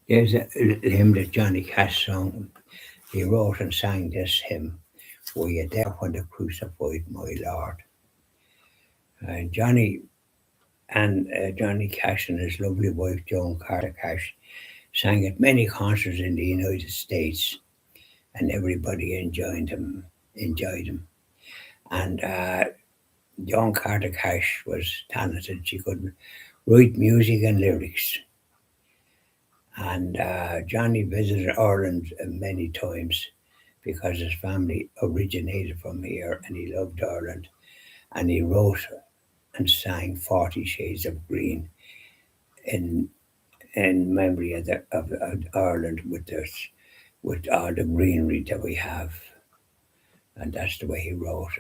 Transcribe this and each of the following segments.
There's a hymn that Johny Cash sung. He wrote and sang this hymn. Were you there when they crucified my Lord? And Johny Cash and his lovely wife Joan Carter Cash sang at many concerts in the United States, and everybody enjoyed them. And Joan Carter Cash was talented. She could write music and lyrics. And Johnny visited Ireland many times because his family originated from here, and he loved Ireland. And he wrote and sang 40 Shades of Green in memory of Ireland with all the greenery that we have. And that's the way he wrote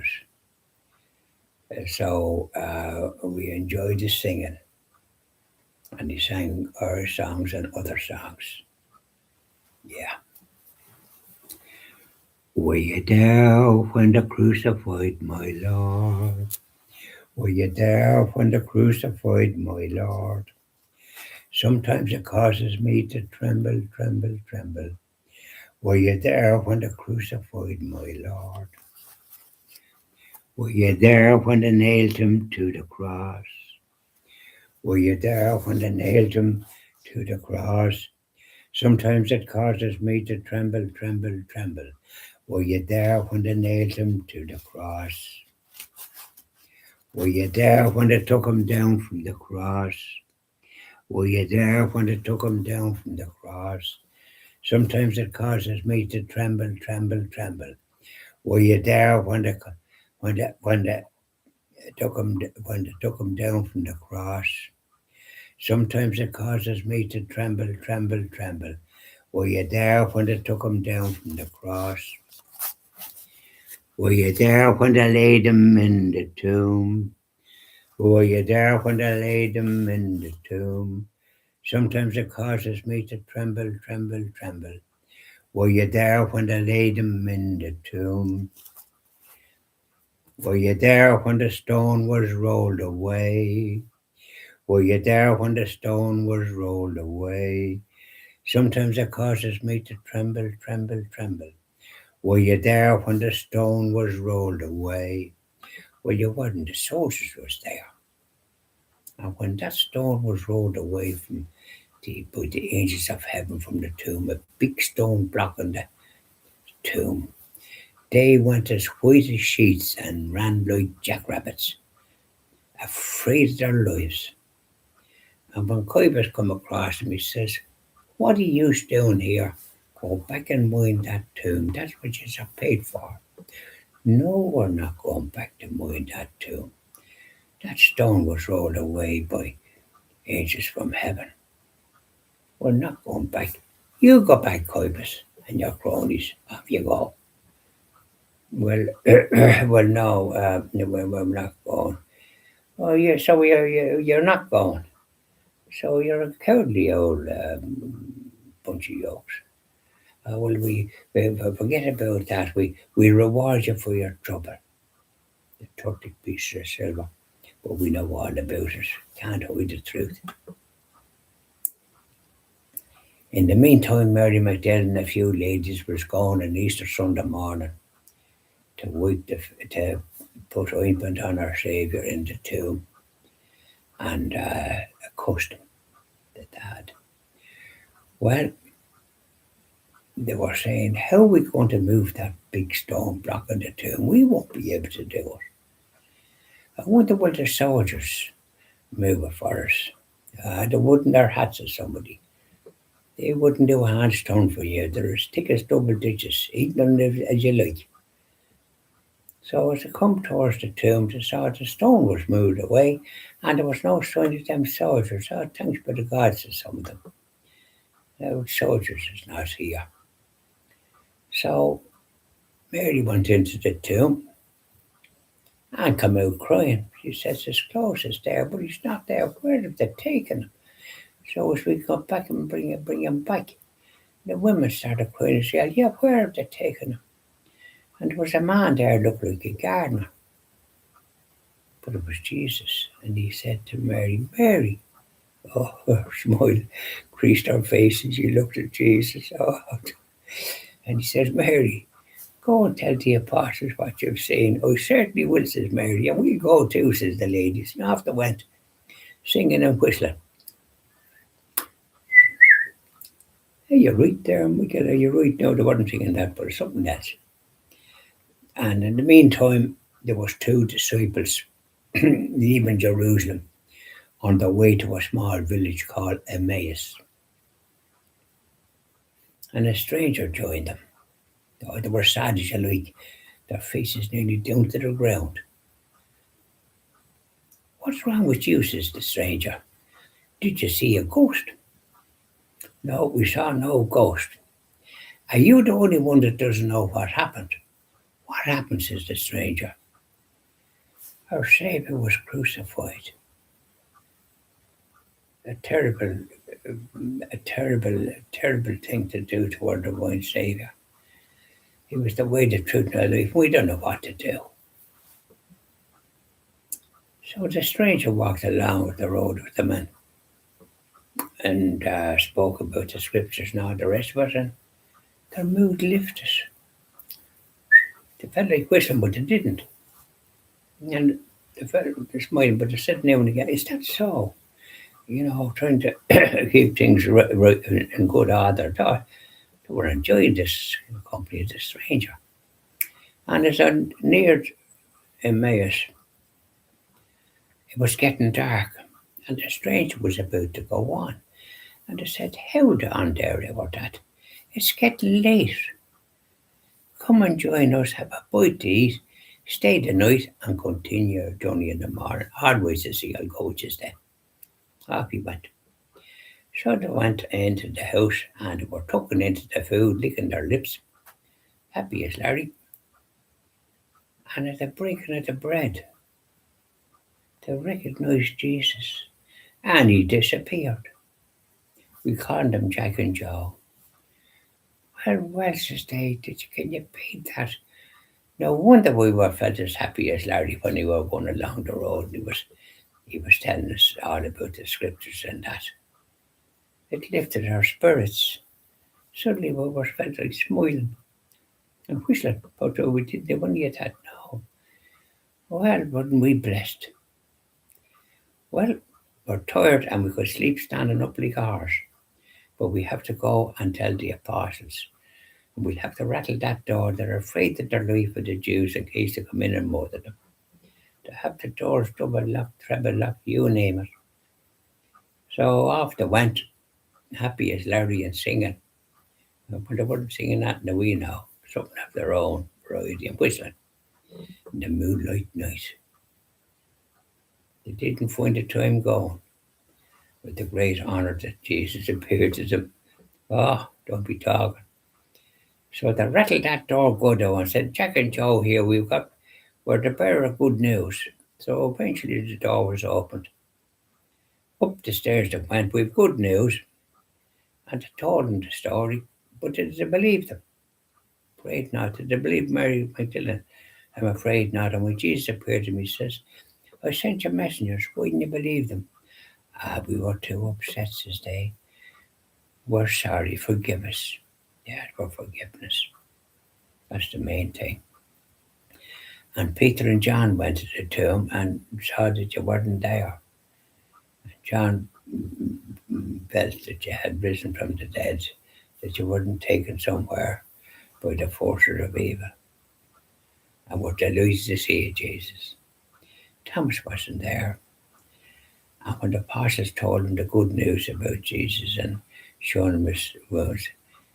it. So we enjoyed his singing, and he sang Irish songs and other songs. Yeah. Were you there when they crucified my Lord? Were you there when they crucified my Lord? Sometimes it causes me to tremble, tremble, tremble. Were you there when they crucified my Lord? Were you there when they nailed him to the cross? Were you there when they nailed him to the cross? Sometimes it causes me to tremble, tremble, tremble. Were you there when they nailed him to the cross? Were you there when they took him down from the cross? Were you there when they took him down from the cross? Sometimes it causes me to tremble, tremble, tremble. Were you there when they took him down from the cross? Sometimes it causes me to tremble, tremble, tremble. Were you there when they took him down from the cross? Were you there when they laid him in the tomb? Were you there when they laid him in the tomb? Sometimes it causes me to tremble, tremble, tremble. Were you there when they laid him in the tomb? Were you there when the stone was rolled away? Were you there when the stone was rolled away? Sometimes it causes me to tremble, tremble, tremble. Were you there when the stone was rolled away? Well, you weren't. The soldiers was there. And when that stone was rolled away by the angels of heaven from the tomb, a big stone blocking the tomb, they went as white as sheets and ran like jackrabbits, afraid of their lives. And when Kuipers come across him, he says, "What are you doing here? Go back and mine that tomb. That's what you are paid for." "No, we're not going back to mine that tomb. That stone was rolled away by angels from heaven. We're not going back. You go back, Kuipers, and your cronies. Off you go." "Well, well, no, we're not going." "Oh, yeah, so you're not going. So you're a cowardly old bunch of yokes. Well, we forget about that. We reward you for your trouble. The 30 pieces of silver. But we know all about it. Can't hide the truth." In the meantime, Mary McDell and a few ladies was gone on Easter Sunday morning to put ointment on our Saviour in the tomb, and a custom that they had. Well, they were saying, "How are we going to move that big stone blocking the tomb? We won't be able to do it. I wonder will the soldiers move it for us? They wouldn't their hats at somebody. They wouldn't do a handstone for you. They're as thick as double digits. Eat them as you like." So as they come towards the tomb, they saw the stone was moved away, and there was no sign of them soldiers. "Oh, thanks be to God," said some of them. "No soldiers is not here." So Mary went into the tomb and come out crying. She says, "His clothes is there, but he's not there. Where have they taken him? So as we go back and bring him back." The women started crying and said, "Yeah, where have they taken him?" And there was a man there looked like a gardener, but it was Jesus. And he said to Mary, Mary. Oh, her smile creased her face and she looked at Jesus. Oh, and he says, Mary, go and tell the apostles what you've seen. I certainly will, says Mary. And we'll go too, says the ladies. And off they went, singing and whistling. Hey, you're right there, Michael. You're right. No, they weren't singing that, but something else. And in the meantime, there was two disciples leaving Jerusalem on their way to a small village called Emmaus. And a stranger joined them. Oh, they were sad as you like, their faces nearly down to the ground. What's wrong with you, says the stranger. Did you see a ghost? No, we saw no ghost. Are you the only one that doesn't know what happened? What happened, says the stranger. Our Saviour was crucified. A terrible, terrible thing to do to our divine Saviour. He was the way, the truth, and the life. We don't know what to do. So the stranger walked along with the road with the man and spoke about the scriptures and all the rest of it, and their mood lifted. They felt like whistling, but they didn't. And they felt they smiling, but they said now and again, is that so? You know, trying to keep things right in good order. They were enjoying this company of the stranger. And as I neared Emmaus, it was getting dark, and the stranger was about to go on. And I said, hold on there about that. It's getting late. Come and join us, have a bite to eat, stay the night, and continue your journey in the morning. Always to see our coaches then. Off he went. So they went into the house and they were tucking into the food, licking their lips, happy as Larry. And at the breaking of the bread, they recognised Jesus, and he disappeared. We called him Jack and Joe. Well, says they, can you beat that? No wonder we were felt as happy as Larry when we were going along the road. He was telling us all about the scriptures and that. It lifted our spirits. Suddenly we were felt like smiling and whistling. But we didn't have any of that now. Well, wasn't we blessed? Well, we're tired and we could sleep standing up like a horse. But we have to go and tell the apostles. And we'll have to rattle that door. They're afraid that their life of the Jews in case they come in and murder them. To have the doors double locked, treble locked, you name it. So off they went, happy as Larry and singing. But they weren't singing that now we know. Something of their own variety and whistling in the moonlight night. They didn't find the time going with the great honour that Jesus appeared to them. Oh, don't be talking. So they rattled that door good though and said, Jack and Joe here, we're the bearer of good news. So eventually the door was opened. Up the stairs they went, we've good news. And they told them the story, but did they believe them? Afraid not. Did they believe Mary Magdalene? I'm afraid not. And when Jesus appeared to me, he says, I sent you messengers, why didn't you believe them? Ah, we were too upset, says they. We're sorry, forgive us. Yeah, for forgiveness. That's the main thing. And Peter and John went to the tomb and saw that you weren't there. John felt that you had risen from the dead, that you weren't taken somewhere by the forces of evil, and were delighted to see Jesus. Thomas wasn't there. And when the apostles told him the good news about Jesus and showing him his wounds,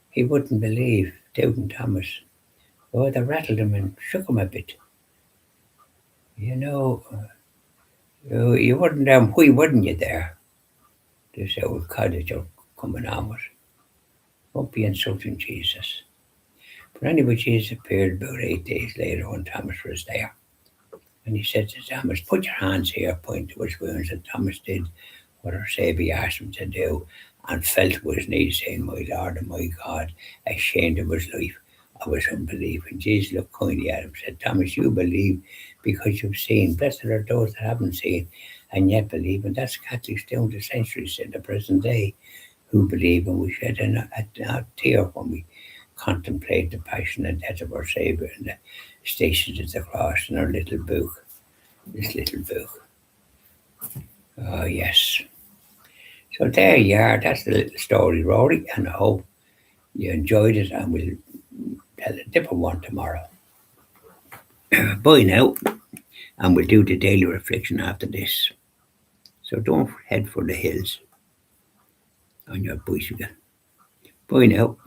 he wouldn't believe, doubting Thomas. Oh, they rattled him and shook him a bit. You know, you weren't there, why weren't you there? This old cottage you're coming on with. Won't be insulting Jesus. But anyway, Jesus appeared about 8 days later when Thomas was there. And he said to Thomas, put your hands here, point to his wounds. And Thomas did what our Saviour asked him to do and fell to his knees saying, my Lord and my God, ashamed of his life, of his unbelief. And Jesus looked kindly at him and said, Thomas, you believe because you've seen. Blessed are those that haven't seen and yet believe. And that's Catholics down the centuries in the present day who believe, and we shed a tear when we contemplate the passion and death of our Saviour and the stations of the cross in our little book. This little book. Oh, yes. So there you are. That's the little story, Rory, and I hope you enjoyed it, and we'll tell a different one tomorrow. Bye now, and we'll do the daily reflection after this. So don't head for the hills on your bicycle. Bye now.